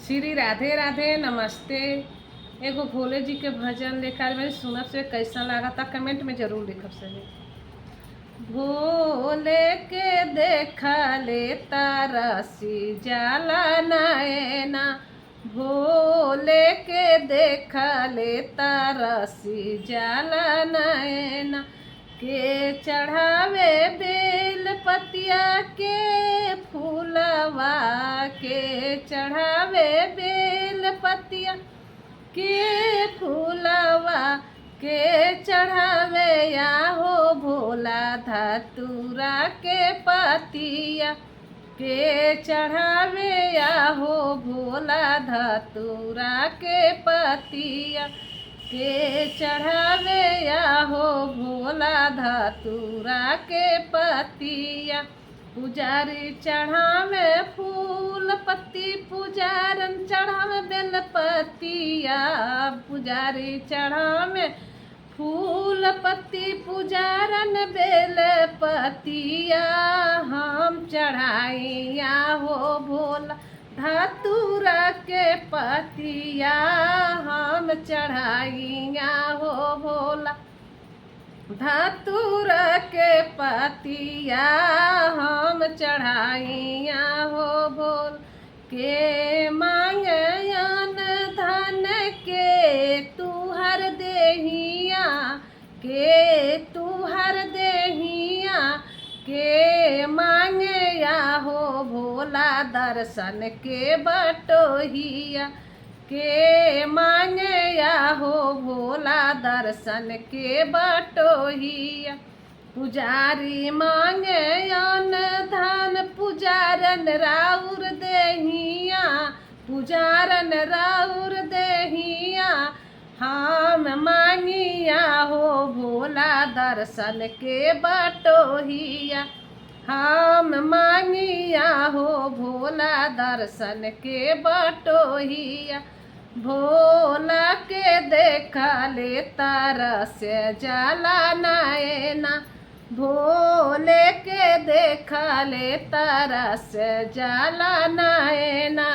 श्री राधे राधे नमस्ते। एगो भोले जी के भजन लेकर मैंने सुनब से कैसा लगा था कमेंट में जरूर लिखब सही। भोले के देखा ले तारसी जाला नैना, भोले के देखा ले तारसी जाला नैना, के चढ़ावे बेल पतिया के फूलवा, के चढ़ावे बेल पतिया के फूलवा, के चढ़ावे या हो भोला धतूरा के पतिया, के चढ़ावे या हो भोला धतूरा के पतिया, के चढ़ावे या हो भोला धतूरा के पतिया। पुजारी चढ़ावे फूल पत्ती, पुजारन चढ़ावे बेल पतिया, पुजारी चढ़ावे फूल पत्ती, पुजारन बेल पतिया। हम चढ़ाइया हो भोला धतूरा के पतिया, हम चढ़ाइया हो भोला धतूरा के पतिया, हम चढ़ाइया हो भोल। के मांगे अन धन के तुहर देहिया, के तुहर देहिया, के मांगे या हो भोला दर्शन के बटोहिया, के मांगे या हो भोला दर्शन के बटोहिया। पुजारी मांगे अन धन, पुजारन राउर देहिया, पुजारन राउर देहिया। हम मांगिया हो भोला दर्शन के बटोहिया, हम मांगिया हो भोला दर्शन के बटोहिया। भोला के देखा ले तरस जाला नैना, भोले के देखा ले तरस जाला नैना।